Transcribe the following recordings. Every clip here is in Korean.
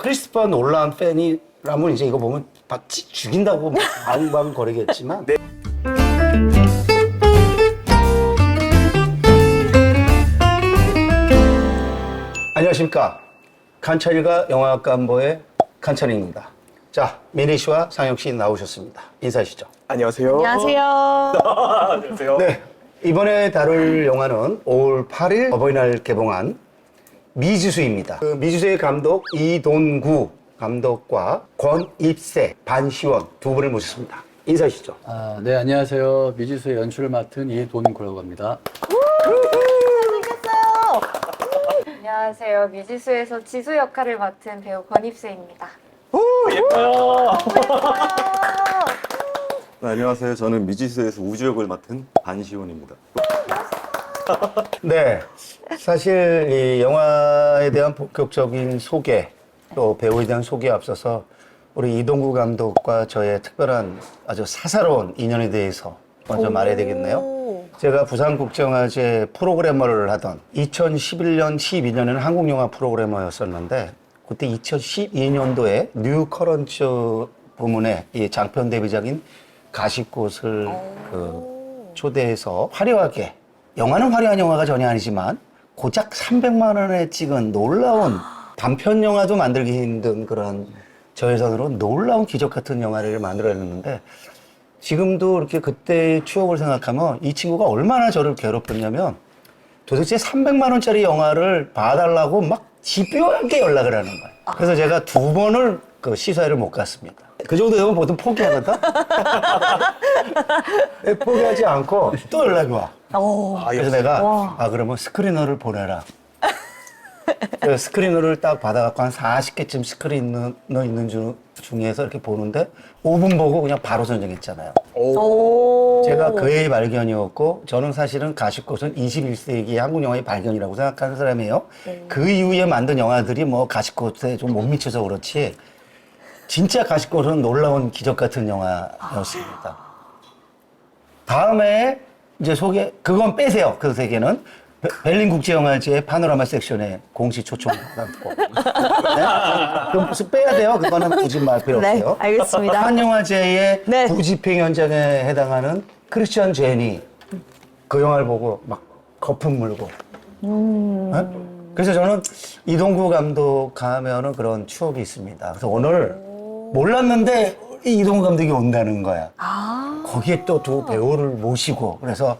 크리스토퍼 놀란 팬이라면 이제 이거 보면 막 죽인다고 마음만 거리겠지만 네. 안녕하십니까. 칸차일가 영화학과 안보의 칸차일입니다. 자, 미니 씨와 상영 씨 나오셨습니다. 인사하시죠. 안녕하세요. 안녕하세요. 안녕하세요. 네, 이번에 다룰 영화는 5월 8일 어버이날 개봉한 미지수입니다. 그 미지수의 감독 이돈구 감독과 권입세, 반시원 두 분을 모셨습니다. 인사하시죠. 네, 안녕하세요. 미지수의 연출을 맡은 이돈구라고 합니다. 잘생겼어요. 안녕하세요. 미지수에서 지수 역할을 맡은 배우 권입세입니다. 예뻐요. 네, 안녕하세요. 저는 미지수에서 우주역을 맡은 반시원입니다. 네, 사실 이 영화에 대한 본격적인 소개, 또 배우에 대한 소개에 앞서서 우리 이동구 감독과 저의 특별한 아주 사사로운 인연에 대해서 먼저 말해야 되겠네요. 제가 부산국제영화제 프로그래머를 하던 2011년, 12년에는 한국영화 프로그래머였었는데 그때 2012년도에 뉴 커런츠 부문의 이 장편 데뷔작인 가시꽃을 초대해서 화려하게, 영화는 화려한 영화가 전혀 아니지만 고작 300만 원에 찍은 놀라운 단편 영화도 만들기 힘든 그런 저예산으로 놀라운 기적 같은 영화를 만들어냈는데, 지금도 이렇게 그때의 추억을 생각하면 이 친구가 얼마나 저를 괴롭혔냐면 도대체 300만 원짜리 영화를 봐달라고 막 집요하게 연락을 하는 거예요. 그래서 제가 2번을 그 시사회를 못 갔습니다. 그 정도 되면 보통 포기하거든? 포기하지 않고 또 연락이 와. 그래서 내가 그러면 스크리너를 보내라. 그 스크리너를 딱 받아갖고 한 40개쯤 스크리너 있는 중에서 이렇게 보는데 5분 보고 그냥 바로 선정했잖아요. 제가 그의 발견이었고, 저는 사실은 가시꽃은 21세기 한국 영화의 발견이라고 생각하는 사람이에요. 그 이후에 만든 영화들이 뭐 가시꽃에 좀 못 미쳐서 그렇지 진짜 가시꽃은 놀라운 기적 같은 영화였습니다. 다음에 이제 그건 빼세요. 그 세계는 베를린 국제영화제 파노라마 섹션에 공식 초청 받고. 네? 그럼 무슨 빼야 돼요? 그거는 굳이 말 필요 네, 없어요. 알겠습니다. 한영화제의 네. 부집행 현장에 해당하는 크리스천 제니, 그 영화를 보고 막 거품 물고. 네? 그래서 저는 이동구 감독 하면은 그런 추억이 있습니다. 그래서 오늘 몰랐는데 이동구 감독이 온다는 거야. 거기에 또 두 배우를 모시고, 그래서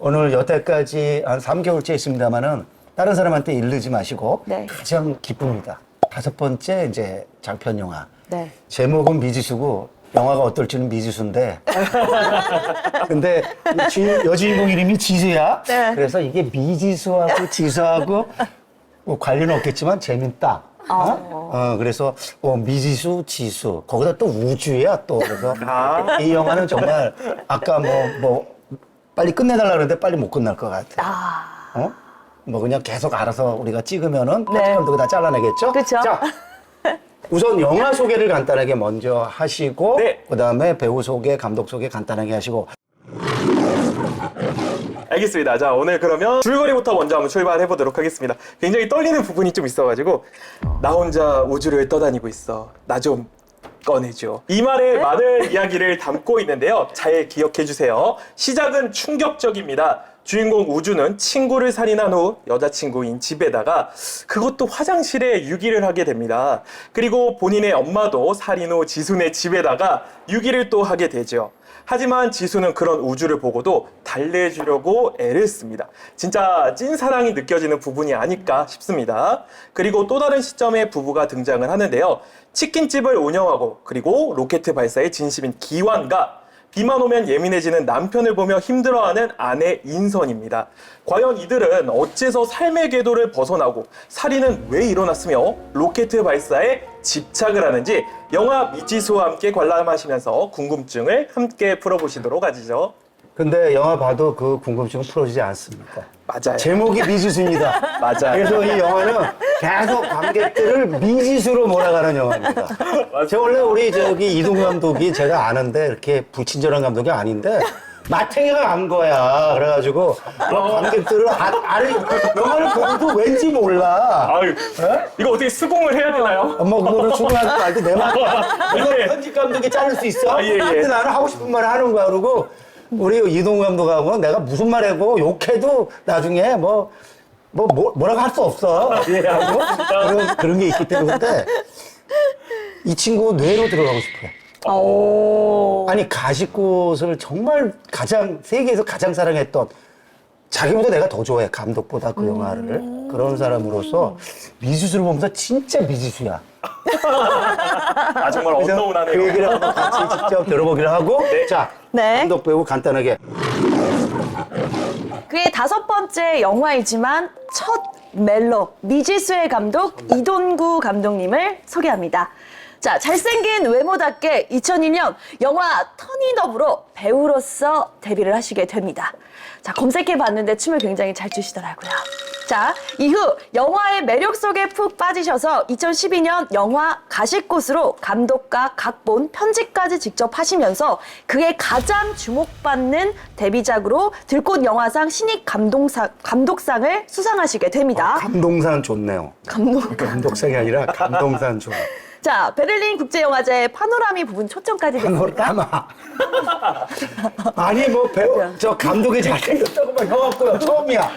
오늘 여태까지 한 3개월째 있습니다만은 다른 사람한테 일르지 마시고 네. 가장 기쁩니다. 5번째 이제 장편 영화. 네. 제목은 미지수고 영화가 어떨지는 미지수인데 근데 여주인공 이름이 지수야. 네. 그래서 이게 미지수하고 지수하고 뭐 관련은 없겠지만 재밌다. 그래서 미지수, 지수, 거기다 또 우주야 또. 그래서 이 영화는 정말 아까 뭐 빨리 끝내달라 그러는데 빨리 못 끝날 것 같아. 뭐 그냥 계속 알아서 우리가 찍으면은 편집 감독이 다 잘라내겠죠? 그쵸. 자, 우선 영화 소개를 간단하게 먼저 하시고, 네. 그다음에 배우 소개, 감독 소개 간단하게 하시고. 알겠습니다. 자, 오늘 그러면 줄거리부터 먼저 한번 출발해 보도록 하겠습니다. 굉장히 떨리는 부분이 좀 있어가지고, 나 혼자 우주를 떠다니고 있어. 나 좀 꺼내죠. 이 말에 많은 이야기를 담고 있는데요. 잘 기억해 주세요. 시작은 충격적입니다. 주인공 우주는 친구를 살인한 후 여자친구인 집에다가, 그것도 화장실에 유기를 하게 됩니다. 그리고 본인의 엄마도 살인 후 지수네 집에다가 유기를 또 하게 되죠. 하지만 지수는 그런 우주를 보고도 달래주려고 애를 씁니다. 진짜 찐사랑이 느껴지는 부분이 아닐까 싶습니다. 그리고 또 다른 시점에 부부가 등장을 하는데요. 치킨집을 운영하고 그리고 로켓 발사의 진심인 기완과 비만 오면 예민해지는 남편을 보며 힘들어하는 아내 인선입니다. 과연 이들은 어째서 삶의 궤도를 벗어나고 살인은 왜 일어났으며 로켓 발사에 집착을 하는지 영화 미지수와 함께 관람하시면서 궁금증을 함께 풀어보시도록 하시죠. 근데 영화 봐도 그 궁금증은 풀어지지 않습니다. 맞아요. 제목이 미지수입니다. 맞아요. 그래서 이 영화는 계속 관객들을 미지수로 몰아가는 영화입니다. 제가 원래 우리 이동구 감독이 제가 아는데 이렇게 불친절한 감독이 아닌데 마탱이가 간 거야. 그래가지고 관객들은 아래 영화를 보고도 왠지 몰라. 아유, 이거 어떻게 수긍을 해야 되나요? 엄마 그거를 수긍하지 말고 내 말. 이거 예. 편집 감독이 자를 수 있어? 아, 예, 예. 근데 나는 하고 싶은 말을 하는 거야. 그러고 우리 이동우 감독하고 내가 무슨 말 해고 욕해도 나중에 뭐라고 할 수 없어. 예, 하고 그런 게 있기 때문에. 근데 이 친구 뇌로 들어가고 싶어. 아니 가시꽃을 정말 세계에서 가장 사랑했던 자기보다 내가 더 좋아해 감독보다 그 영화를 그런 사람으로서 미지수를 보면서 진짜 미지수야. 아, 정말 그래서 언더운하네요. 그 얘기를 한번 같이 직접 들어보기로 하고 자 네. 감독 배우 간단하게 그의 5번째 영화이지만 첫 멜로 미지수의 감독 이돈구 감독님을 소개합니다. 자, 잘생긴 외모답게 2002년 영화 터닝업으로 배우로서 데뷔를 하시게 됩니다. 자, 검색해봤는데 춤을 굉장히 잘 추시더라고요. 자, 이후 영화의 매력 속에 푹 빠지셔서 2012년 영화 가시꽃으로 감독과 각본, 편집까지 직접 하시면서 그의 가장 주목받는 데뷔작으로 들꽃 영화상 신입 감독상을 수상하시게 됩니다. 감동산 좋네요. 감독상이 아니라 감동산 좋아. 자, 베를린 국제영화제 파노라미 부분 초점까지 됐습니까? 파노라마. 아니 저 감독이 잘생겼다고 막 해갖고요 처음이야.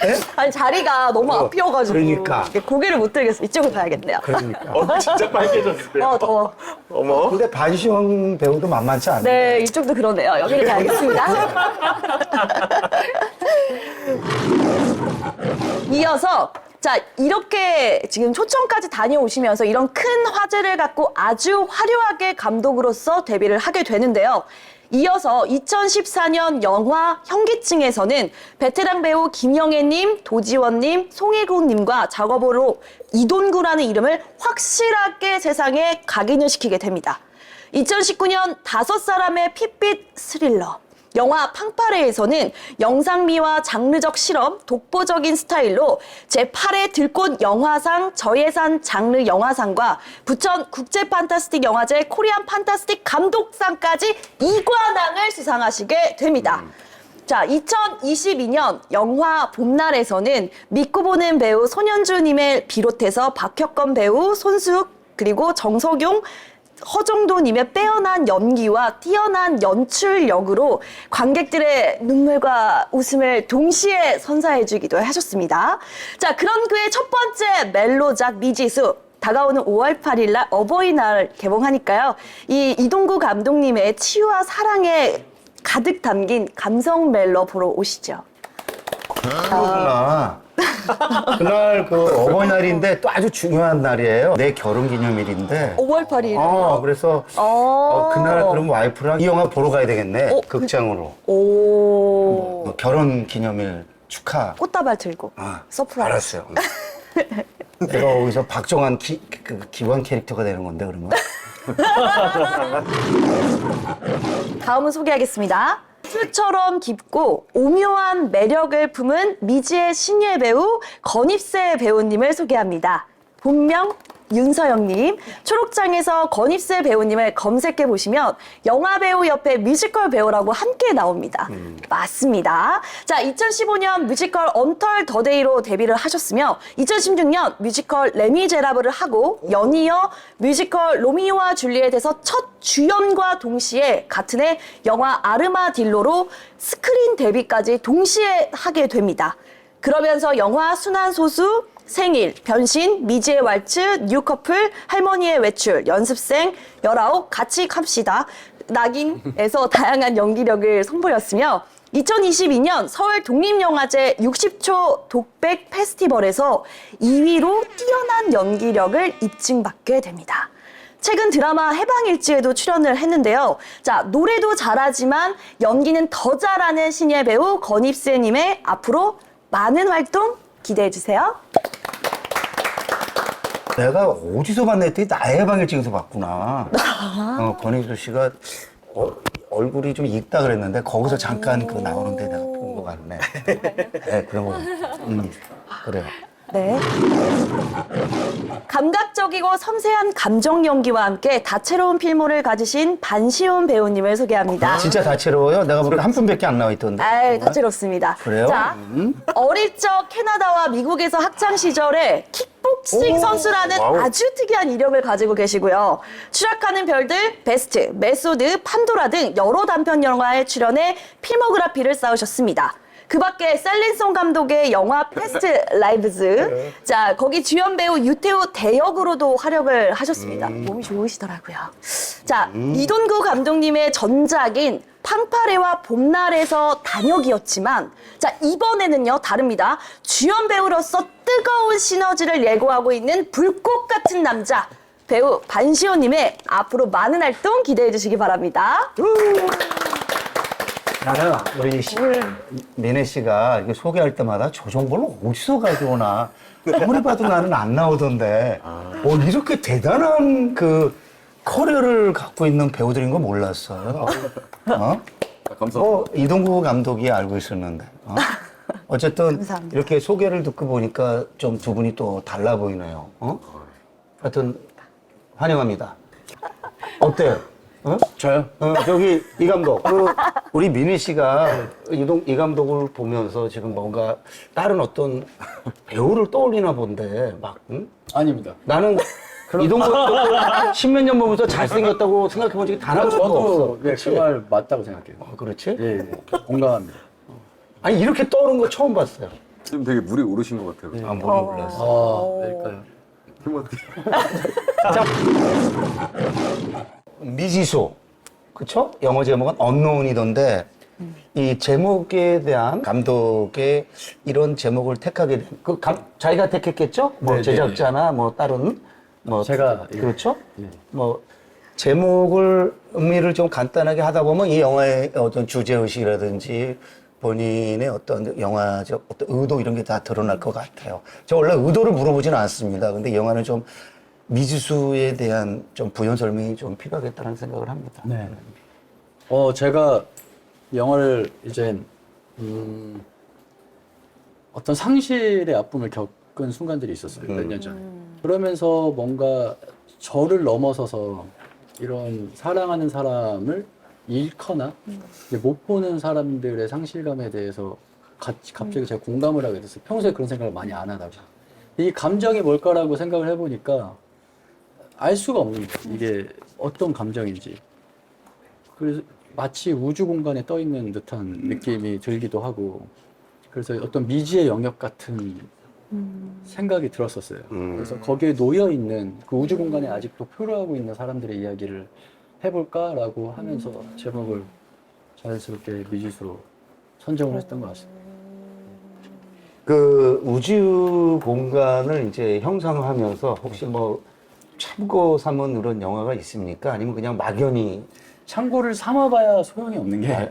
예? 아니, 자리가 너무 앞이어가지고 그러니까. 이렇게 고개를 못 들겠어. 이쪽으로 가야겠네요. 그러니까. 진짜 빨개졌어요. 더워. 어머. 근데 반시영 배우도 만만치 않네. 네, 이쪽도 그러네요. 여기를 가야겠습니다. 이어서 자, 이렇게 지금 초청까지 다녀오시면서 이런 큰 화제를 갖고 아주 화려하게 감독으로서 데뷔를 하게 되는데요. 이어서 2014년 영화 현기증에서는 베테랑 배우 김영애님, 도지원님, 송혜교님과 작업으로 이돈구라는 이름을 확실하게 세상에 각인을 시키게 됩니다. 2019년 5사람의 핏빛 스릴러 영화 팡파레에서는 영상미와 장르적 실험, 독보적인 스타일로 제8회 들꽃 영화상 저예산 장르 영화상과 부천 국제 판타스틱 영화제 코리안 판타스틱 감독상까지 2관왕을 수상하시게 됩니다. 자, 2022년 영화 봄날에서는 믿고 보는 배우 손현주님을 비롯해서 박혁건 배우, 손수욱, 그리고 정석용, 허정도님의 빼어난 연기와 뛰어난 연출력으로 관객들의 눈물과 웃음을 동시에 선사해주기도 하셨습니다. 자, 그런 그의 첫 번째 멜로작 미지수. 다가오는 5월 8일 날 어버이날 개봉하니까요. 이 이동구 감독님의 치유와 사랑에 가득 담긴 감성 멜로 보러 오시죠. 그렇구나. 그날 그 어버이날인데 또 아주 중요한 날이에요. 내 결혼 기념일인데. 5월 8일. 그래서 그날 그럼 와이프랑 이 영화 보러 가야 되겠네. 극장으로. 오. 결혼 기념일 축하. 꽃다발 들고. 서프라이즈. 알았어요. 내가 거기서 박정환 기관 캐릭터가 되는 건데 그러면. 다음은 소개하겠습니다. 술처럼 깊고 오묘한 매력을 품은 미지의 신예 배우 건입세 배우님을 소개합니다. 본명 윤서영님, 초록장에서 건입세 배우님을 검색해 보시면 영화 배우 옆에 뮤지컬 배우라고 함께 나옵니다. 맞습니다. 자, 2015년 뮤지컬 언털 더데이로 데뷔를 하셨으며 2016년 뮤지컬 레미제라블을 하고 연이어 뮤지컬 로미오와 줄리엣에서 첫 주연과 동시에 같은 해 영화 아르마딜로로 스크린 데뷔까지 동시에 하게 됩니다. 그러면서 영화 순환소수, 생일, 변신, 미지의 왈츠, 뉴커플, 할머니의 외출, 연습생, 19, 같이 갑시다, 낙인에서 다양한 연기력을 선보였으며 2022년 서울 독립영화제 60초 독백 페스티벌에서 2위로 뛰어난 연기력을 입증받게 됩니다. 최근 드라마 해방일지에도 출연을 했는데요. 자, 노래도 잘하지만 연기는 더 잘하는 신예 배우 건입세님의 앞으로 많은 활동 기대해주세요. 내가 어디서 봤나 했더니 나의 해방일지에서 봤구나. 권희수 씨가 얼굴이 좀 익다 그랬는데 거기서 잠깐 그 나오는데 내가 본 것 같네. 네, 그런 거. 그래요. 네. 감각적이고 섬세한 감정 연기와 함께 다채로운 필모를 가지신 반시온 배우님을 소개합니다. 진짜 다채로워요? 내가 보니까 한 분밖에 안 나와 있던데. 아이, 다채롭습니다. 그래요? 자, 어릴 적 캐나다와 미국에서 학창 시절에 킥복싱 선수라는 아주 특이한 이력을 가지고 계시고요. 추락하는 별들, 베스트, 메소드, 판도라 등 여러 단편 영화에 출연해 필모그래피를 쌓으셨습니다. 그 밖에 셀린송 감독의 영화 패스트 라이브즈, 자, 거기 주연 배우 유태우 대역으로도 활약을 하셨습니다. 몸이 좋으시더라고요. 자, 이돈구 감독님의 전작인 팡파레와 봄날에서 단역이었지만, 자, 이번에는요, 다릅니다. 주연 배우로서 뜨거운 시너지를 예고하고 있는 불꽃 같은 남자, 배우 반시호님의 앞으로 많은 활동 기대해 주시기 바랍니다. 나는 우리 미네 씨가 이렇게 소개할 때마다 저 정보를 어디서 가져오나 아무리 봐도 나는 안 나오던데 이렇게 대단한 그 커리어를 갖고 있는 배우들인 거 몰랐어요. 감사합니다. 이동구 감독이 알고 있었는데. 어쨌든 감사합니다. 이렇게 소개를 듣고 보니까 좀 두 분이 또 달라 보이네요. 하여튼 환영합니다. 어때요? 저요? 저기 이 감독, 우리 민희 씨가 이 감독을 보면서 지금 뭔가 다른 어떤 배우를 떠올리나 본데 막 아닙니다. 나는 이동국 십몇 년 보면서 잘생겼다고 생각해 본 적이 단 한 번도 없어. 저도 네, 그 말 맞다고 생각해요. 그렇지? 예, 예, 공감합니다. 아니 이렇게 떠오른 거 처음 봤어요. 지금 되게 물이 오르신 것 같아요. 아, 몰랐어. 아, 그러니까요. 팀워크. 미지수, 그쵸? 영어 제목은 언노운이던데 이 제목에 대한 감독의 이런 제목을 택하게 된, 자기가 택했겠죠? 뭐 네네. 제작자나 뭐 다른 뭐 제가, 예. 그렇죠? 네. 뭐 제목을 의미를 좀 간단하게 하다 보면 이 영화의 어떤 주제 의식이라든지 본인의 어떤 영화적 어떤 의도 이런 게 다 드러날 것 같아요. 저 원래 의도를 물어보지는 않습니다. 근데 이 영화는 좀 미지수에 대한 좀 부연 설명이 좀 필요하겠다는 생각을 합니다. 네. 제가 영화를 이제 어떤 상실의 아픔을 겪은 순간들이 있었어요. 몇 년 전에. 그러면서 뭔가 저를 넘어서서 이런 사랑하는 사람을 잃거나 이제 못 보는 사람들의 상실감에 대해서 갑자기 제가 공감을 하게 됐어요. 평소에 그런 생각을 많이 안 하다가. 이 감정이 뭘까라고 생각을 해보니까 알 수가 없는 거예요. 이게 어떤 감정인지. 그래서 마치 우주 공간에 떠 있는 듯한 느낌이 들기도 하고, 그래서 어떤 미지의 영역 같은 생각이 들었었어요. 그래서 거기에 놓여 있는 그 우주 공간에 아직도 표류하고 있는 사람들의 이야기를 해볼까라고 하면서 제목을 자연스럽게 미지수로 선정을 했던 것 같습니다. 그 우주 공간을 이제 형상화하면서 혹시 뭐 참고 삼은 그런 영화가 있습니까? 아니면 그냥 막연히 참고를 삼아봐야 소용이 없는 게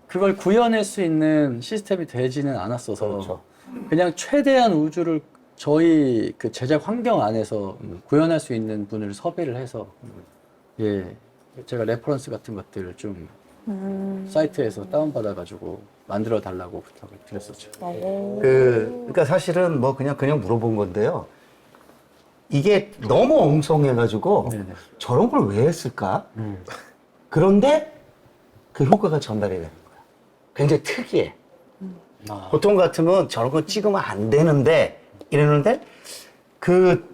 그걸 구현할 수 있는 시스템이 되지는 않았어서 그렇죠. 그냥 최대한 우주를 저희 그 제작 환경 안에서 구현할 수 있는 분을 섭외를 해서 예 제가 레퍼런스 같은 것들을 좀 사이트에서 다운받아가지고 만들어 달라고 부탁을 드렸었죠. 그러니까 사실은 뭐 그냥 물어본 건데요. 이게 너무 엉성해가지고 네네. 저런 걸 왜 했을까? 그런데 그 효과가 전달이 되는 거야. 굉장히 특이해. 보통 같으면 저런 거 찍으면 안 되는데 이러는데 그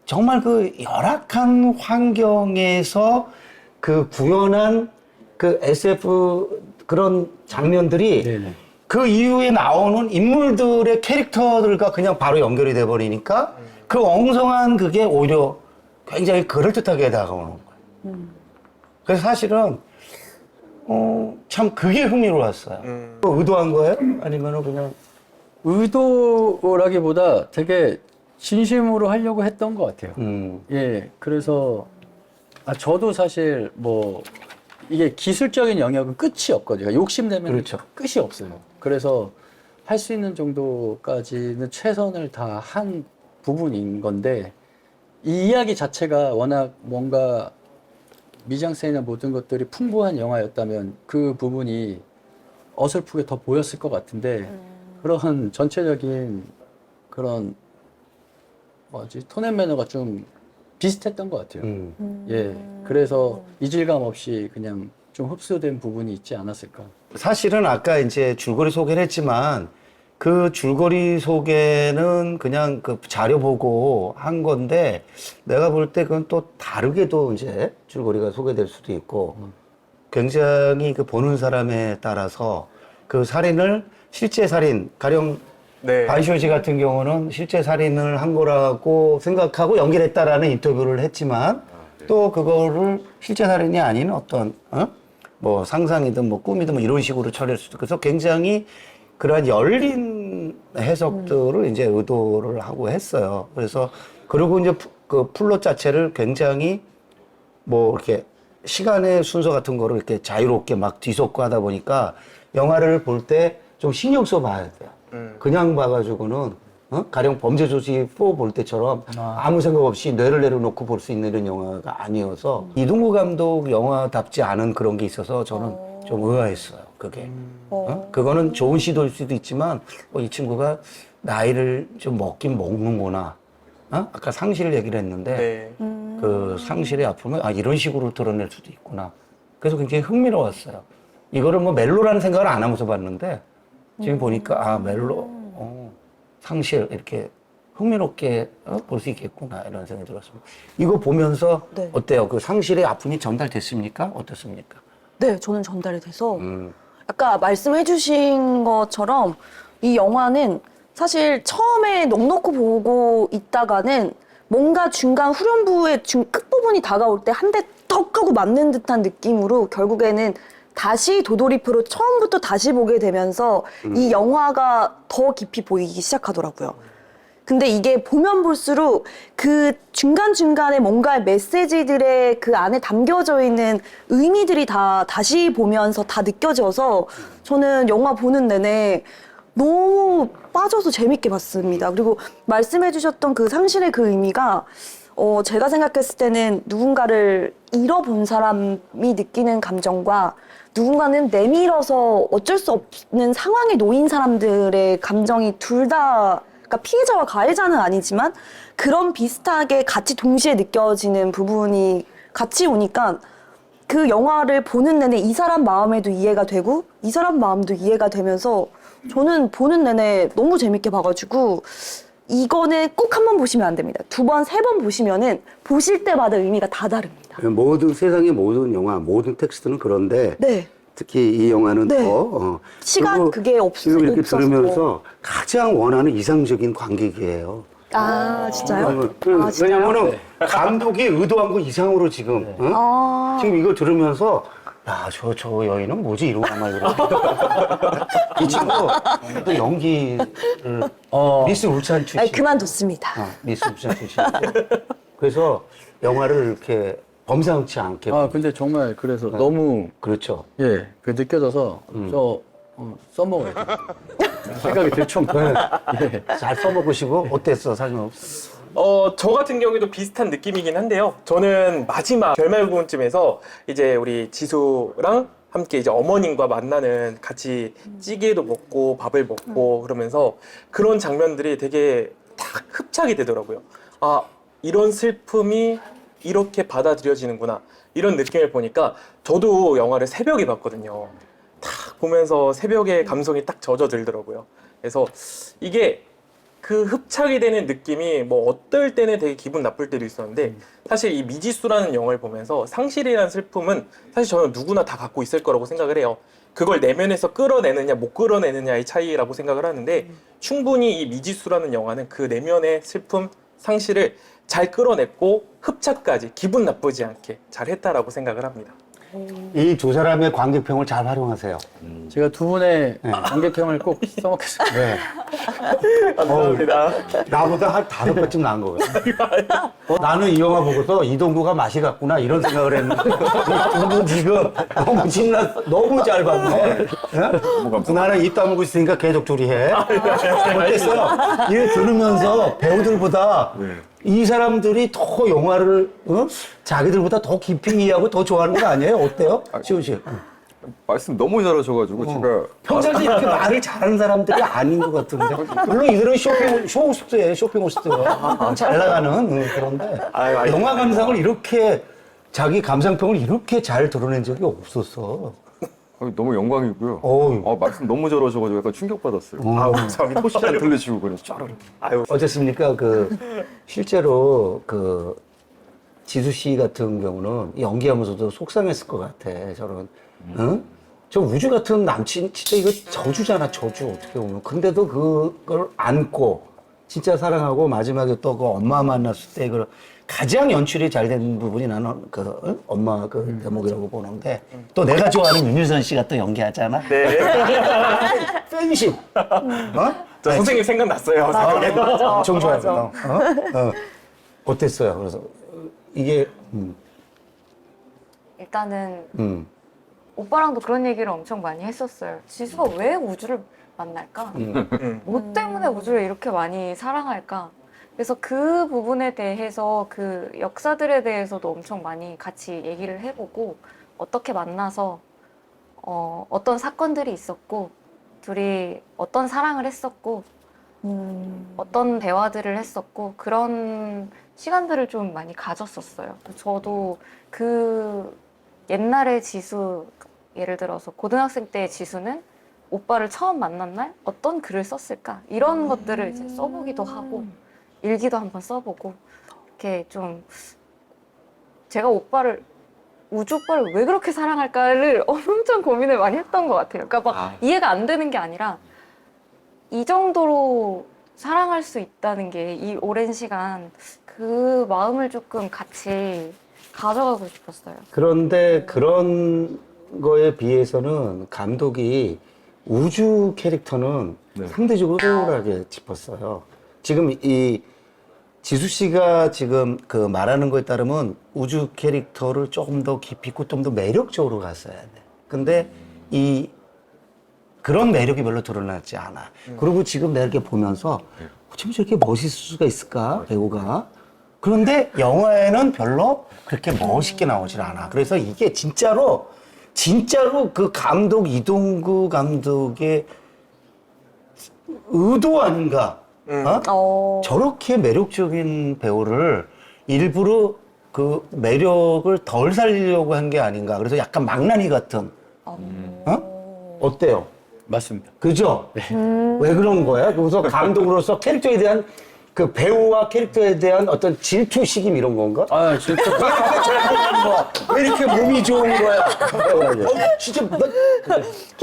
정말 그 열악한 환경에서 그 구현한 그 SF 그런 장면들이 네네. 그 이후에 나오는 인물들의 캐릭터들과 그냥 바로 연결이 돼 버리니까 그 엉성한 그게 오히려 굉장히 그럴듯하게 다가오는 거예요. 그래서 사실은 참 그게 흥미로웠어요. 의도한 거예요? 아니면은 그냥 의도라기보다 되게 진심으로 하려고 했던 것 같아요. 예, 그래서 저도 사실 뭐 이게 기술적인 영역은 끝이 없거든요. 욕심내면 그렇죠. 끝이 없어요. 그래서 할 수 있는 정도까지는 최선을 다한 부분인 건데 이 이야기 자체가 워낙 뭔가 미장센이나 모든 것들이 풍부한 영화였다면 그 부분이 어설프게 더 보였을 것 같은데 그런 전체적인 그런 톤 앤 매너가 좀 비슷했던 것 같아요. 음. 예, 그래서 이질감 없이 그냥 좀 흡수된 부분이 있지 않았을까. 사실은 아까 이제 줄거리 소개를 했지만 그 줄거리 소개는 그냥 그 자료 보고 한 건데 내가 볼 때 그건 또 다르게도 이제 줄거리가 소개될 수도 있고 굉장히 그 보는 사람에 따라서 그 살인을 실제 살인 가령 네. 바이쇼 씨 같은 경우는 실제 살인을 한 거라고 생각하고 연기했다라는 인터뷰를 했지만 또 그거를 실제 살인이 아닌 어떤 뭐 상상이든 뭐 꿈이든 뭐 이런 식으로 처리할 수도 있고 그래서 굉장히 그러한 열린 해석들을 이제 의도를 하고 했어요. 그래서 그리고 이제 그 플롯 자체를 굉장히 뭐 이렇게 시간의 순서 같은 거를 이렇게 자유롭게 막 뒤섞고 하다 보니까 영화를 볼 때 좀 신경 써 봐야 돼요. 그냥 봐가지고는 가령 범죄 조직 4 볼 때처럼 아무 생각 없이 뇌를 내려놓고 볼 수 있는 이런 영화가 아니어서 이동구 감독 영화답지 않은 그런 게 있어서 저는 좀 의아했어요. 그게 그거는 좋은 시도일 수도 있지만 이 친구가 나이를 좀 먹긴 먹는구나. 아까 상실 얘기를 했는데 네. 그 상실의 아픔을 이런 식으로 드러낼 수도 있구나. 그래서 굉장히 흥미로웠어요. 이거를 뭐 멜로라는 생각을 안 하면서 봤는데 지금 보니까 멜로 상실 이렇게 흥미롭게 볼 수 있겠구나 이런 생각이 들었습니다. 이거 보면서 네. 어때요? 그 상실의 아픔이 전달됐습니까? 어떻습니까? 네, 저는 전달이 돼서 아까 말씀해 주신 것처럼 이 영화는 사실 처음에 넋놓고 보고 있다가는 뭔가 중간 후렴부의 끝부분이 다가올 때 한 대 턱 하고 맞는 듯한 느낌으로 결국에는 다시 도돌이표로 처음부터 다시 보게 되면서 이 영화가 더 깊이 보이기 시작하더라고요. 근데 이게 보면 볼수록 그 중간중간에 뭔가 메시지들의 그 안에 담겨져 있는 의미들이 다 다시 보면서 다 느껴져서 저는 영화 보는 내내 너무 빠져서 재밌게 봤습니다. 그리고 말씀해 주셨던 그 상실의 그 의미가 제가 생각했을 때는 누군가를 잃어본 사람이 느끼는 감정과 누군가는 내밀어서 어쩔 수 없는 상황에 놓인 사람들의 감정이 둘 다, 그러니까 피해자와 가해자는 아니지만 그런 비슷하게 같이 동시에 느껴지는 부분이 같이 오니까 그 영화를 보는 내내 이 사람 마음에도 이해가 되고 이 사람 마음도 이해가 되면서 저는 보는 내내 너무 재밌게 봐가지고 이거는 꼭 한 번 보시면 안 됩니다. 2번, 3번 보시면은 보실 때마다 의미가 다 다릅니다. 모든 세상의 모든 영화, 모든 텍스트는 그런데 네. 특히 이 영화는 네. 더 시간 그리고 그게 지금 이렇게 없어서 들으면서 가장 원하는 이상적인 관객이에요. 진짜요? 왜냐면은 감독이 의도한 거 이상으로 지금 지금 이거 들으면서 저 여인은 뭐지 이러고 아마 이러고 이 친구 또 연기를 미스 울산 출신 아니, 그만뒀습니다. 미스 울산 출신 그래서 영화를 이렇게 범상치 않게 근데 정말 그래서 너무 그렇죠. 예, 그 느껴져서 써먹어야 돼. 생각이 들 정도로. 예. 잘 써먹으시고 어땠어 사진 저 같은 경우에도 비슷한 느낌이긴 한데요. 저는 마지막 결말 부분쯤에서 이제 우리 지수랑 함께 이제 어머님과 만나는 같이 찌개도 먹고 밥을 먹고 그러면서 그런 장면들이 되게 딱 흡착이 되더라고요. 이런 슬픔이 이렇게 받아들여지는구나. 이런 느낌을 보니까 저도 영화를 새벽에 봤거든요. 딱 보면서 새벽에 감성이 딱 젖어들더라고요. 그래서 이게 그 흡착이 되는 느낌이 뭐 어떨 때는 되게 기분 나쁠 때도 있었는데 사실 이 미지수라는 영화를 보면서 상실이라는 슬픔은 사실 저는 누구나 다 갖고 있을 거라고 생각을 해요. 그걸 내면에서 끌어내느냐 못 끌어내느냐의 차이라고 생각을 하는데 충분히 이 미지수라는 영화는 그 내면의 슬픔, 상실을 잘 끌어냈고 흡착까지 기분 나쁘지 않게 잘 했다라고 생각을 합니다. 이 두 사람의 관객평을 잘 활용하세요. 제가 두 분의 관객평을 꼭 써먹겠습니다. 네. 감사합니다. 나보다 한 5배쯤 나은 거예요. 나는 이 영화 보고서 이동구가 맛이 갔구나 이런 생각을 했는데 이분 지금 너무 신났어. 너무 잘 봤네. 예? 나는 입 다물고 있으니까 계속 조리해. 어땠어요? 이거 들으면서 배우들보다 이 사람들이 더 영화를 자기들보다 더 깊이 이해하고 더 좋아하는 거 아니에요? 어때요? 시훈 씨. 말씀 너무 잘하셔가지고 제가 평상시 이렇게 말을 잘하는 사람들이 아닌 것 같은데. 물론 이들은 쇼 호스트예요, 쇼핑 호스트. 잘 나가는 그런데 아유. 영화 감상을 이렇게 자기 감상평을 이렇게 잘 드러낸 적이 없었어. 너무 영광이고요. 어우. 말씀 너무 잘하셔가지고 약간 충격받았어요. 아우, 감사합니다. 토시 안 들리시고 그냥 쫙. 아유, 어쨌습니까? 실제로 지수 씨 같은 경우는 연기하면서도 속상했을 것 같아. 저런, 응? 저 우주 같은 남친, 진짜 이거 저주잖아, 저주. 어떻게 보면. 근데도 그걸 안고, 진짜 사랑하고, 마지막에 또 그 엄마 만났을 때 가장 연출이 잘 된 부분이 나는 응? 엄마 대목이라고 보는데, 또 내가 좋아하는 윤유선 씨가 또 연기하잖아. 네. 팬십. 저 선생님 생각났어요. 엄청 좋아했어. 어땠어요? 그래서 이게 일단은 오빠랑도 그런 얘기를 엄청 많이 했었어요. 지수가 왜 우주를 만날까? 뭐 때문에 우주를 이렇게 많이 사랑할까? 그래서 그 부분에 대해서 그 역사들에 대해서도 엄청 많이 같이 얘기를 해보고 어떻게 만나서 어떤 사건들이 있었고 둘이 어떤 사랑을 했었고 어떤 대화들을 했었고 그런 시간들을 좀 많이 가졌었어요. 저도 그 옛날의 지수, 예를 들어서 고등학생 때의 지수는 오빠를 처음 만난 날 어떤 글을 썼을까 이런 것들을 이제 써보기도 하고 일기도 한번 써보고 이렇게 좀 제가 우주 오빠를 왜 그렇게 사랑할까를 엄청 고민을 많이 했던 것 같아요. 그러니까 막 이해가 안 되는 게 아니라 이 정도로 사랑할 수 있다는 게 이 오랜 시간 그 마음을 조금 같이 가져가고 싶었어요. 그런데 그런 거에 비해서는 감독이 우주 캐릭터는 상대적으로 소홀하게 짚었어요. 지금 이 지수 씨가 지금 말하는 거에 따르면 우주 캐릭터를 조금 더 깊이 있고 좀 더 매력적으로 갔어야 돼. 근데 그런 매력이 별로 드러나지 않아. 그리고 지금 내가 이렇게 보면서 어쩜 저렇게 멋있을 수가 있을까, 배우가. 그런데 영화에는 별로 그렇게 멋있게 나오질 않아. 그래서 이게 진짜로 그 감독, 이동구 감독의 의도 아닌가. 저렇게 매력적인 배우를 일부러 그 매력을 덜 살리려고 한 게 아닌가. 그래서 약간 망나니 같은. 어때요? 맞습니다. 그죠? 왜 그런 거야? 그래서 감독으로서 캐릭터에 대한 그 배우와 캐릭터에 대한 어떤 질투식임 이런 건가? 아, 진짜. 왜 이렇게 몸이 좋은 거야? 진짜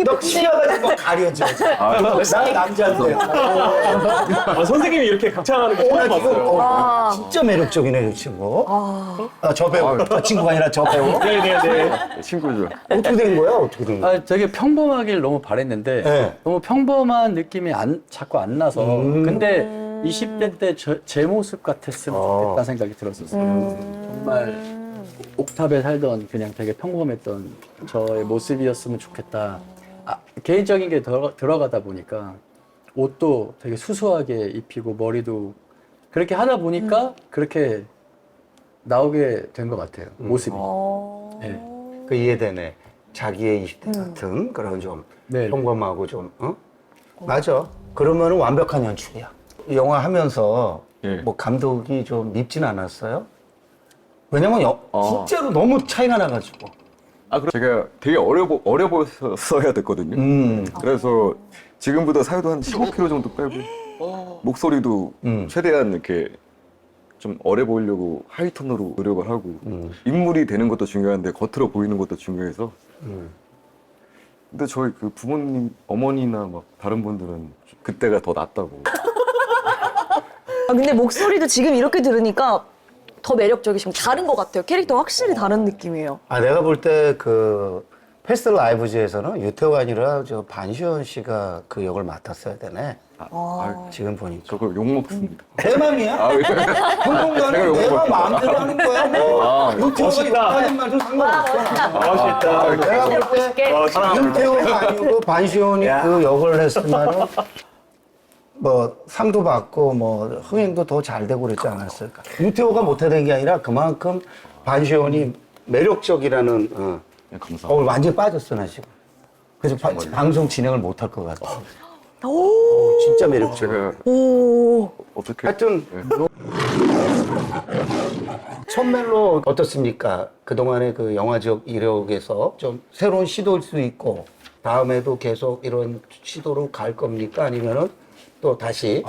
너 치아가 막 가려져. 나 남자인데. 선생님이 이렇게 각창하는 거 처음 봤어요. 진짜 매력적이네, 그 친구. 저 배우. 친구가 아니라 저 배우. 네네네. 친구죠. 어떻게 된 거야? 어떻게 된 거야? 되게 평범하길 너무 바랬는데 네. 너무 평범한 느낌이 자꾸 안 나서 근데 20대 때 제 모습 같았으면 좋겠다는 생각이 들었었어요. 정말 옥탑에 살던 그냥 되게 평범했던 저의 모습이었으면 좋겠다. 개인적인 게 들어가다 보니까 옷도 되게 수수하게 입히고 머리도 그렇게 하다 보니까 그렇게 나오게 된 것 같아요. 모습이. 네. 그 이해되네. 자기의 20대 같은 그런 좀 네. 평범하고 좀, 맞아. 그러면 완벽한 연출이야. 영화 하면서 예. 뭐 감독이 좀 밉진 않았어요? 왜냐면 진짜로 너무 차이가 나가지고. 그럼 제가 되게 어려 보였어야 됐거든요. 그래서 지금보다 살도 한 15kg 정도 빼고 목소리도 최대한 이렇게 좀 어려 보이려고 하이톤으로 노력을 하고 인물이 되는 것도 중요한데 겉으로 보이는 것도 중요해서 근데 저희 그 부모님, 어머니나 막 다른 분들은 그때가 더 낫다고. 근데 목소리도 지금 이렇게 들으니까 더 매력적이시고 다른 것 같아요. 캐릭터 확실히 다른 느낌이에요. 내가 볼 때 그 패스트 라이브즈에서는 유태호가 아니라 저 반시현 씨가 그 역을 맡았어야 되네. 지금 보니까. 저거 욕먹습니다. 내 맘이야? 평론가는 내가 마음대로 하는 거야. 뭐. 유태호가 욕하는 말도 상관없어. 멋있다. 내가 볼 때 유태호가 아니고 반시현이 그 역을 했으면 뭐 상도 받고 뭐 흥행도 더 잘 되고 그랬지 않았을까. 유태호가 못해낸 게 아니라 그만큼 반시현이 매력적이라는 그냥 감사. 완전히 빠졌어 나 지금. 그래서 방송 진행을 못 할 것 같아. 오. 진짜 매력적. 제가 오. 어떻게 하여튼 첫멜로 어떻습니까? 그동안의 그 영화적 이력에서 좀 새로운 시도일 수 있고 다음에도 계속 이런 시도로 갈 겁니까? 아니면은 또 다시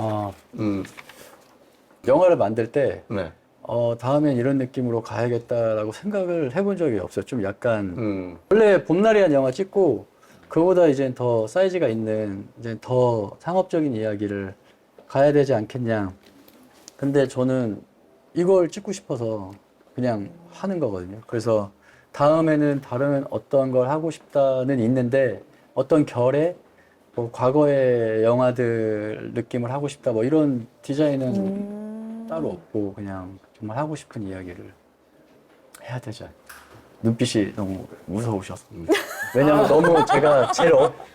영화를 만들 때 네. 다음엔 이런 느낌으로 가야겠다라고 생각을 해본 적이 없어요. 좀 약간 음. 원래 봄날이 한 영화 찍고 그보다 이제 더 사이즈가 있는 이제 더 상업적인 이야기를 가야 되지 않겠냐. 근데 저는 이걸 찍고 싶어서 그냥 하는 거거든요. 그래서 다음에는 다른 어떤 걸 하고 싶다는 있는데 어떤 결의 뭐 과거의 영화들 느낌을 하고 싶다 뭐 이런 디자인은 따로 없고 그냥 정말 하고 싶은 이야기를 해야 되지 않나. 눈빛이 너무 무서우셔서. 왜냐면 너무 제가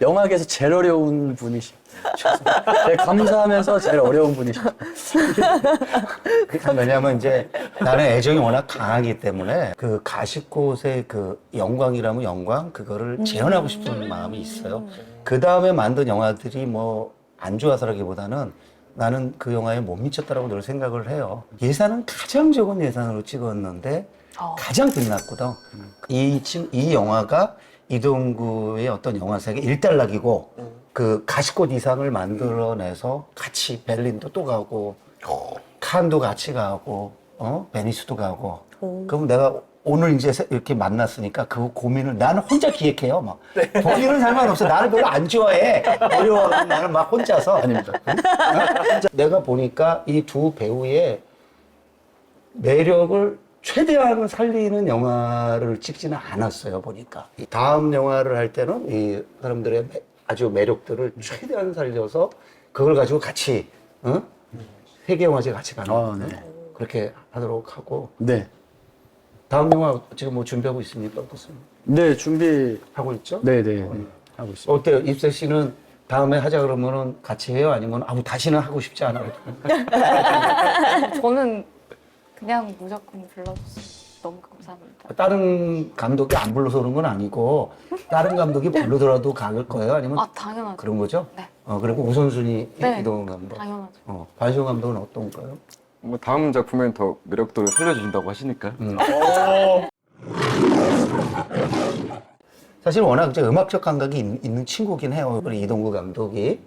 영화계에서 제일 어려운 분이시. 제가 감사하면서 제일 어려운 분이시. 왜냐면 이제 나는 애정이 워낙 강하기 때문에 그 가시꽃의 그 영광이라면 영광 그거를 재현하고 싶은 마음이 있어요. 그 다음에 만든 영화들이 뭐 안 좋아서라기보다는 나는 그 영화에 못 미쳤다라고 늘 생각을 해요. 예산은 가장 적은 예산으로 찍었는데 가장 빛났거든. 이 영화가 이동구의 어떤 영화색의 일단락이고 그 가시꽃 이상을 만들어내서 같이 베를린도 또 가고 칸도 같이 가고 베니스도 가고 그럼 내가 오늘 이제 이렇게 만났으니까 그 고민을 나는 혼자 기획해요. 막 본인은 상관없어. 나는 별로 안 좋아해. 어려워하고 나는 막 혼자서. 아닙니다. 내가 보니까 이 두 배우의 매력을 최대한 살리는 영화를 찍지는 않았어요, 보니까. 이 다음 영화를 할 때는 이 사람들의 아주 매력들을 최대한 살려서 그걸 가지고 같이, 세계 영화제 같이 가는 네. 그렇게 하도록 하고. 네. 다음 영화 지금 뭐 준비하고 있습니까? 어떻습니까? 네, 준비. 하고 있죠? 네네. 하고 있습니다. 어때요? 입세 씨는 다음에 하자 그러면은 같이 해요? 아니면 다시는 하고 싶지 않아요? 저는 그냥 무조건 불러주세요. 너무 감사합니다. 다른 감독이 안 불러서 그런 건 아니고 다른 감독이 부르더라도 갈 거예요? 아니면 아, 당연하죠. 그런 거죠? 네. 그리고 우선순위 네. 이동훈 감독. 당연하죠. 반시호 감독은 어떤가요? 뭐 다음 작품엔 더 매력도를 살려주신다고 하시니까 사실 워낙 이제 음악적 감각이 있는 친구긴 해요. 우리 이동구 감독이.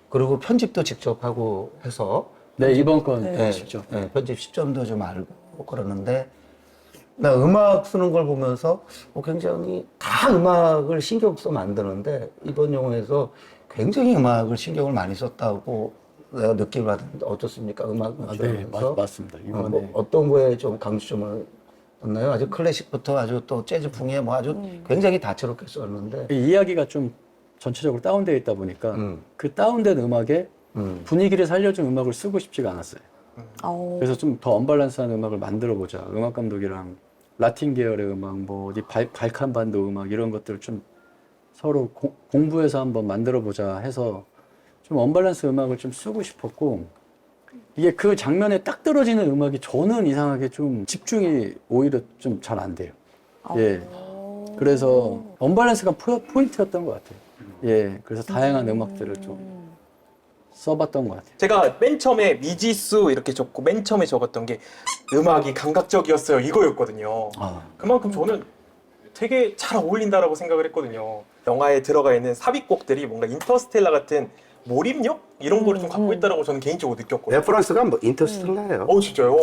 그리고 편집도 직접 하고 해서 네, 이번 건 네, 직접. 네, 편집 시점도 좀 알고 그러는데 나 음악 쓰는 걸 보면서 굉장히 다 음악을 신경 써 만드는데 이번 영화에서 굉장히 음악을 신경을 많이 썼다고 내가 느낌을 받았는데 어떻습니까? 음악 네, 연출하면서 맞습니다. 이번에 뭐 어떤 거에 좀 강조점을 뒀나요? 아주 클래식부터 아주 또 재즈풍에 뭐 아주 굉장히 다채롭게 썼는데 이 이야기가 좀 전체적으로 다운되어 있다 보니까 그 다운된 음악에 분위기를 살려준 음악을 쓰고 싶지가 않았어요. 그래서 좀 더 언밸런스한 음악을 만들어 보자. 음악 감독이랑 라틴 계열의 음악, 뭐 어디 발칸 반도 음악 이런 것들을 좀 서로 공부해서 한번 만들어 보자 해서 좀 언밸런스 음악을 좀 쓰고 싶었고 이게 그 장면에 딱 떨어지는 음악이 저는 이상하게 좀 집중이 오히려 좀 잘 안 돼요. 예. 그래서 언밸런스가 포인트였던 것 같아요. 예. 그래서 다양한 음악들을 좀 써봤던 것 같아요. 제가 맨 처음에 미지수 이렇게 적고 맨 처음에 적었던 게 음악이 감각적이었어요 이거였거든요. 그만큼 저는 되게 잘 어울린다라고 생각을 했거든요. 영화에 들어가 있는 삽입곡들이 뭔가 인터스텔라 같은 몰입력? 이런 거를 좀 갖고 있다라고 저는 개인적으로 느꼈거든요. 레퍼런스가 뭐 인터스텔라예요. 진짜요?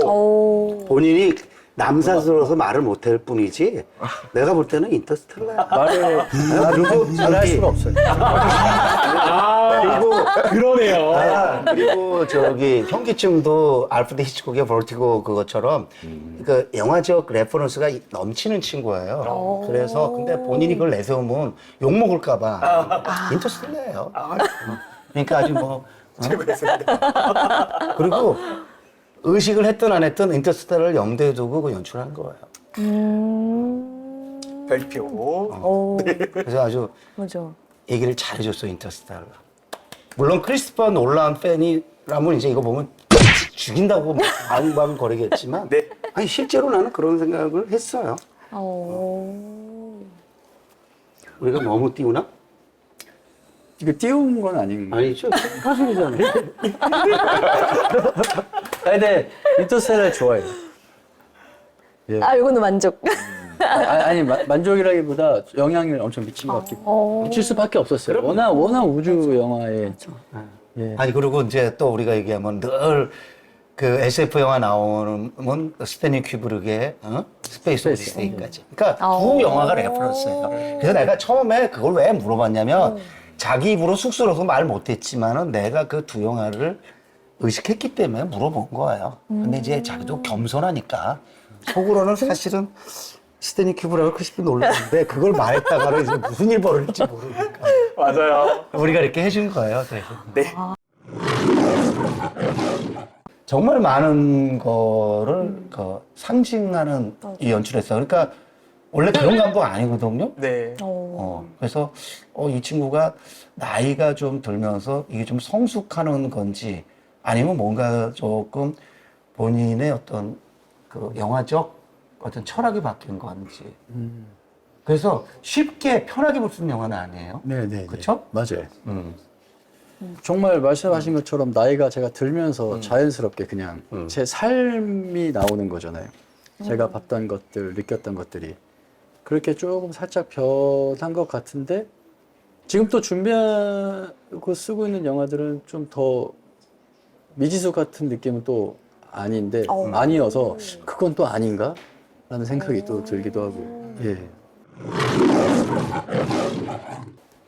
본인이 남사스러워서 말을 못할 뿐이지 내가 볼 때는 인터스텔라야. 말을 그리고 잘할 수가 없어요. 그리고 그러네요. 그리고 저기 현기증도 알프레드 히치콕의 볼티고 그것처럼 그 영화적 레퍼런스가 넘치는 친구예요. 그래서 근데 본인이 그걸 내세우면 욕 먹을까봐 인터스텔라예요. 그러니까 아주 뭐 그리고 의식을 했든 안 했든 인터스텔라를 염두에 두고 그 연출한 거예요. 별표. 그래서 아주 맞아. 얘기를 잘해줬어 인터스텔라. 물론 크리스토퍼 놀란 팬이라면 이제 이거 보면 죽인다고 아웅바웅 거리겠지만 네. 아니 실제로 나는 그런 생각을 했어요. 우리가 너무 띄우나? 이거 띄운 건 아닌가? 아니죠. 사실이잖아요. 근데 인터스텔라 좋아해요. 예. 아, 이거는 만족. 아니 만족이라기보다 영향을 엄청 미친 것 같기도. 미칠 수밖에 없었어요. 워낙 우주 영화에. 예. 아니 그리고 이제 또 우리가 얘기하면 늘 그 SF 영화 나오는 스탠리 큐브릭의 스페이스 오디세이까지. 그러니까 두 영화가 레퍼런스예요. 그래서 내가 처음에 그걸 왜 물어봤냐면 자기 입으로 쑥스러워서 말 못했지만은 내가 그 두 영화를 의식했기 때문에 물어본 거예요. 근데 이제 자기도 겸손하니까 속으로는 사실은 스탠리 큐브릭을 크게 놀랐는데 그걸 말했다가는 이제 무슨 일 벌어질지 모르니까 맞아요. 우리가 이렇게 해준 거예요. 대신. 네. 정말 많은 거를 상징하는 이 연출했어요. 그러니까 원래 그런 감독 아니거든요. 네. 그래서 이 친구가 나이가 좀 들면서 이게 좀 성숙하는 건지 아니면 뭔가 조금 본인의 어떤 그 영화적 어떤 철학이 바뀐 건지. 그래서 쉽게 편하게 볼 수 있는 영화는 아니에요. 네네. 그쵸? 맞아요. 음. 정말 말씀하신 것처럼 나이가 제가 들면서 자연스럽게 그냥 제 삶이 나오는 거잖아요. 제가 봤던 것들, 느꼈던 것들이. 그렇게 조금 살짝 변한 것 같은데 지금 또 준비하고 쓰고 있는 영화들은 좀 더 미지수 같은 느낌은 또 아닌데 아니어서 그건 또 아닌가? 라는 생각이 또 들기도 하고. 예.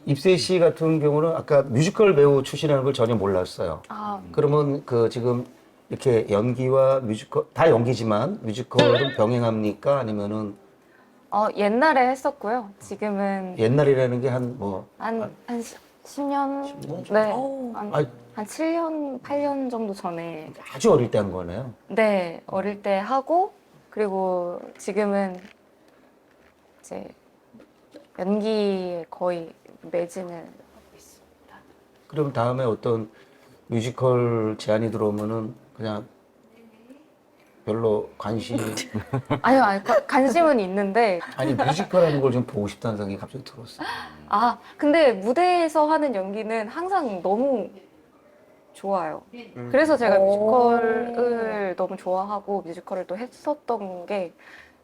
입세 씨 같은 경우는 아까 뮤지컬 배우 출신이라는 걸 전혀 몰랐어요. 아, 그러면 그 지금 이렇게 연기와 뮤지컬 다 연기지만 뮤지컬은 병행합니까? 아니면은 옛날에 했었고요. 지금은 옛날이라는 게 한 뭐 한 10년? 네. 아니, 한 7년, 8년 정도 전에 아주 어릴 때 한 거네요. 네, 어릴 때 하고 그리고 지금은 이제 연기에 거의 매진을 하고 있습니다. 그럼 다음에 어떤 뮤지컬 제안이 들어오면은 그냥 별로 관심 아니, 관심은 있는데 아니 뮤지컬 하는 걸 좀 보고 싶다는 생각이 갑자기 들었어요. 근데 무대에서 하는 연기는 항상 너무 좋아요. 그래서 제가 뮤지컬을 너무 좋아하고 뮤지컬을 또 했었던 게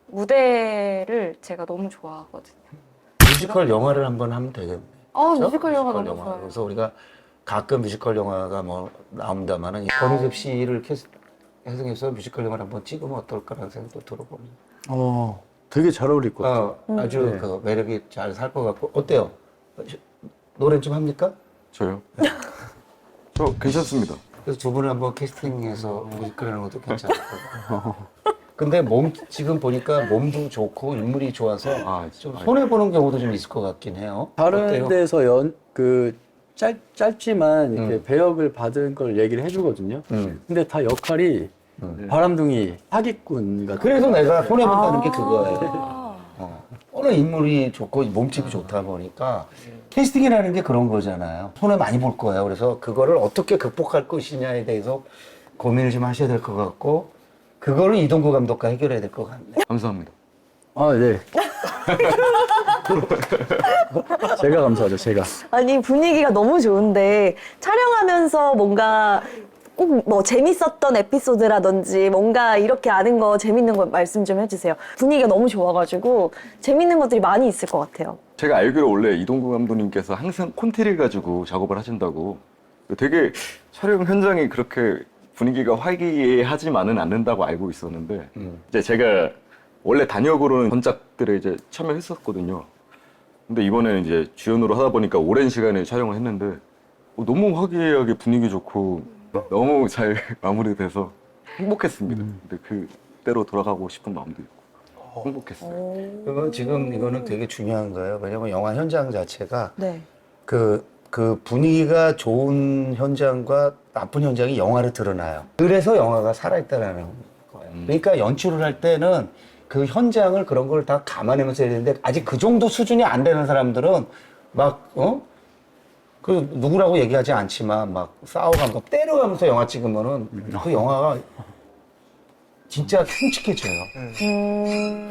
무대를 제가 너무 좋아하거든요. 뮤지컬 영화를 한번 하면 되겠네. 그렇죠? 뮤지컬 영화 뮤지컬 너무 좋아요. 그래서 우리가 가끔 뮤지컬 영화가 뭐 나온다마는 권희섭 씨를 해석해서 뮤지컬 영화를 한번 찍으면 어떨까라는 생각도 들어보네. 되게 잘 어울릴 것 같아요. 아주 네. 그 매력이 잘 살 것 같고 어때요? 노래 좀 합니까? 저요? 저 괜찮습니다. 그래서 두 분을 한번 캐스팅해서 뮤지컬 하는 것도 괜찮을 거고. 근데 지금 보니까 몸도 좋고 인물이 좋아서 좀 손해 보는 경우도 좀 있을 것 같긴 해요. 다른 어때요? 데서 짧지만 이렇게 배역을 받은 걸 얘기를 해주거든요. 근데 다 역할이 바람둥이 사기꾼 같은. 그래서 내가 손해 본다는 게 그거예요. 어느 인물이 좋고 몸집이 좋다 보니까 캐스팅이라는 게 그런 거잖아요. 손해 많이 볼 거예요. 그래서 그거를 어떻게 극복할 것이냐에 대해서 고민을 좀 하셔야 될 것 같고 그거를 이동구 감독과 해결해야 될 것 같네. 감사합니다. 네. 제가 감사하죠, 제가. 아니, 분위기가 너무 좋은데 촬영하면서 뭔가 꼭 뭐 재밌었던 에피소드라든지 뭔가 이렇게 아는 거 재밌는 거 말씀 좀 해주세요. 분위기가 너무 좋아가지고 재밌는 것들이 많이 있을 것 같아요. 제가 알기로 원래 이동구 감독님께서 항상 콘티를 가지고 작업을 하신다고 되게 촬영 현장이 그렇게 분위기가 화기애애하지만은 않는다고 알고 있었는데 이제 제가 원래 단역으로는 전작들에 이제 참여했었거든요. 근데 이번에는 이제 주연으로 하다 보니까 오랜 시간을 촬영을 했는데 너무 화기애애하게 분위기 좋고 너무 잘 마무리돼서 행복했습니다. 근데 그때로 돌아가고 싶은 마음도 있고 행복했어요. 그건 지금 이거는 되게 중요한 거예요. 왜냐면 영화 현장 자체가 네. 그 분위기가 좋은 현장과 나쁜 현장이 영화로 드러나요. 그래서 영화가 살아있다라는 거예요. 그러니까 연출을 할 때는 그 현장을 그런 걸 다 감안하면서 해야 되는데 아직 그 정도 수준이 안 되는 사람들은 그 누구라고 얘기하지 않지만 막 싸워가면서 때려가면서 영화 찍으면은 그 영화가 진짜 흉측해져요.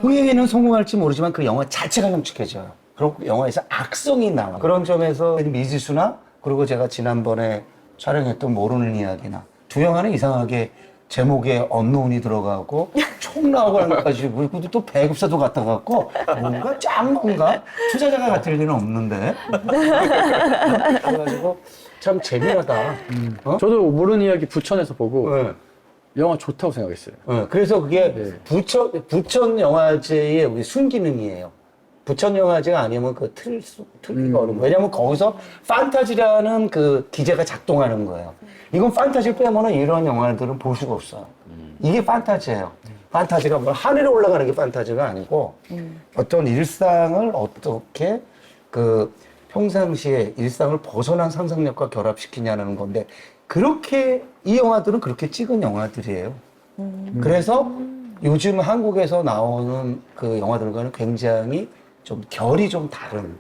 흥행에는 성공할지 모르지만 그 영화 자체가 흉측해져요. 그리고 영화에서 악성이 나와. 그런 점에서 미지수나 그리고 제가 지난번에 촬영했던 모르는 이야기나 두 영화는 이상하게 제목에 언노운이 들어가고 총 나오고 하는 것까지 그리고 또 배급사도 갖다 갖고 뭔가 짠 건가? 투자자가 같을 리는 없는데. 그래가지고 참 재미나다. 어? 저도 모르는 이야기 부천에서 보고 네. 영화 좋다고 생각했어요. 그래서 그게 네. 부천 영화제의 우리 순기능이에요. 부천 영화제가 아니면 그 틀기가 어려운 거예요. 왜냐면 거기서 판타지라는 그 기제가 작동하는 거예요. 이건 판타지를 빼면은 이런 영화들은 볼 수가 없어요. 이게 판타지예요. 판타지가 뭐 하늘에 올라가는 게 판타지가 아니고 어떤 일상을 어떻게 그 평상시에 일상을 벗어난 상상력과 결합시키냐는 건데 그렇게 이 영화들은 그렇게 찍은 영화들이에요. 그래서 요즘 한국에서 나오는 그 영화들과는 굉장히 좀 결이 좀 다른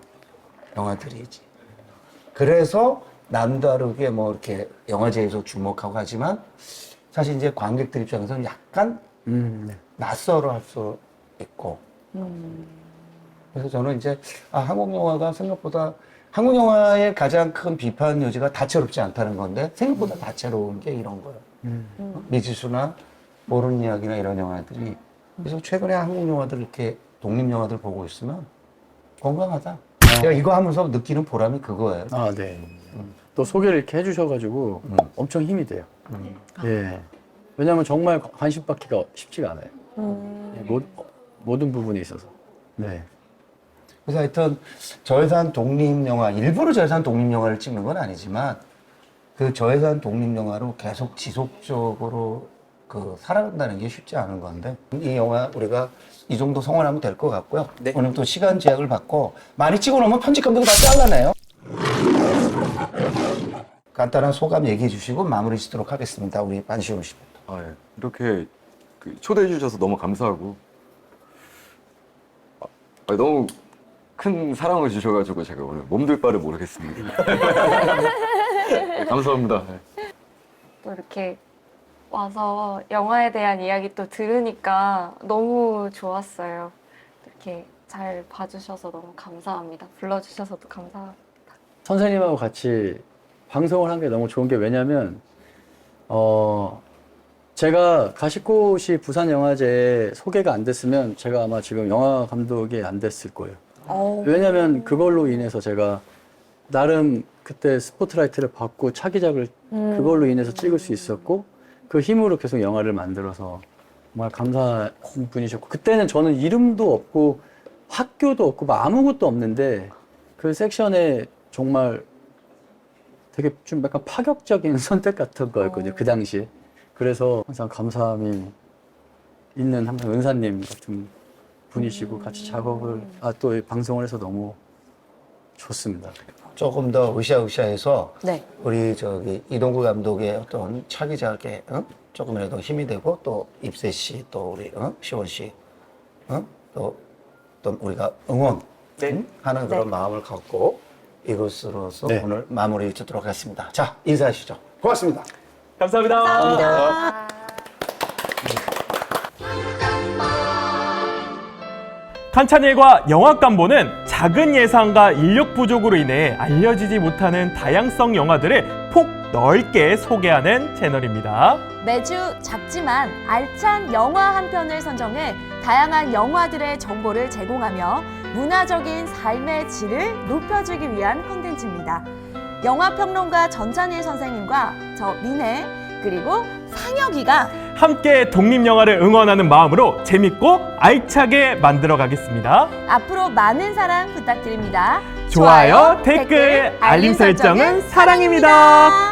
영화들이지. 그래서 남다르게 뭐 이렇게 영화제에서 주목하고 하지만 사실 이제 관객들 입장에서는 약간 낯설어 할 수 있고. 그래서 저는 이제 한국 영화가 생각보다 한국 영화의 가장 큰 비판 여지가 다채롭지 않다는 건데 생각보다 다채로운 게 이런 거예요. 미지수나 모르는 이야기나 이런 영화들이. 그래서 최근에 한국 영화들 이렇게 독립 영화들 보고 있으면 건강하다. 내가 이거 하면서 느끼는 보람이 그거예요. 아, 네. 또 소개를 이렇게 해주셔가지고 엄청 힘이 돼요. 예. 왜냐면 정말 관심 받기가 쉽지가 않아요. 모든 부분에 있어서. 네. 그래서 하여튼 저예산 독립 영화, 일부러 저예산 독립 영화를 찍는 건 아니지만 그 저예산 독립 영화로 계속 지속적으로 그 살아간다는 게 쉽지 않은 건데 이 영화 우리가 이 정도 성원하면 될 것 같고요. 네. 오늘 또 시간 제약을 받고 많이 찍어놓으면 편집 감독이 다 잘라내요. 간단한 소감 얘기해 주시고 마무리 짓도록 하겠습니다. 우리 반시호 씨부터. 아, 예. 이렇게 초대해 주셔서 너무 감사하고 너무 큰 사랑을 주셔가지고 제가 오늘 몸둘 바를 모르겠습니다. 네, 감사합니다. 네. 또 이렇게 와서 영화에 대한 이야기 또 들으니까 너무 좋았어요. 이렇게 잘 봐주셔서 너무 감사합니다. 불러주셔서도 감사합니다. 선생님하고 같이 방송을 한 게 너무 좋은 게 왜냐면 제가 가시꽃이 부산영화제에 소개가 안 됐으면 제가 아마 지금 영화 감독이 안 됐을 거예요. 왜냐면 그걸로 인해서 제가 나름 그때 스포트라이트를 받고 차기작을 그걸로 인해서 찍을 수 있었고 그 힘으로 계속 영화를 만들어서 정말 감사한 분이셨고 그때는 저는 이름도 없고 학교도 없고 뭐 아무것도 없는데 그 섹션에 정말 되게 좀 약간 파격적인 선택 같은 거였거든요. 그 당시에. 그래서 항상 감사함이 있는 항상 은사님 같은 분이시고 같이 작업을 또 방송을 해서 너무 좋습니다. 조금 더 으쌰으쌰해서 네. 우리 저기 이동구 감독의 어떤 차기작에 조금이라도 힘이 되고 또 입세 씨, 또 우리 시원 씨, 또 우리가 응원 네. 하는 그런 마음을 갖고 이것으로서 네. 오늘 마무리 짓도록 하겠습니다. 자, 인사하시죠. 고맙습니다. 감사합니다. 탄찬일과 영화감보는 작은 예산과 인력 부족으로 인해 알려지지 못하는 다양성 영화들을 폭 넓게 소개하는 채널입니다. 매주 작지만 알찬 영화 한 편을 선정해 다양한 영화들의 정보를 제공하며 문화적인 삶의 질을 높여주기 위한 콘텐츠입니다. 영화평론가 전찬일 선생님과 저 민혜 그리고 상혁이가 함께 독립영화를 응원하는 마음으로 재밌고 알차게 만들어 가겠습니다. 앞으로 많은 사랑 부탁드립니다. 좋아요, 댓글, 알림 설정은 사랑입니다.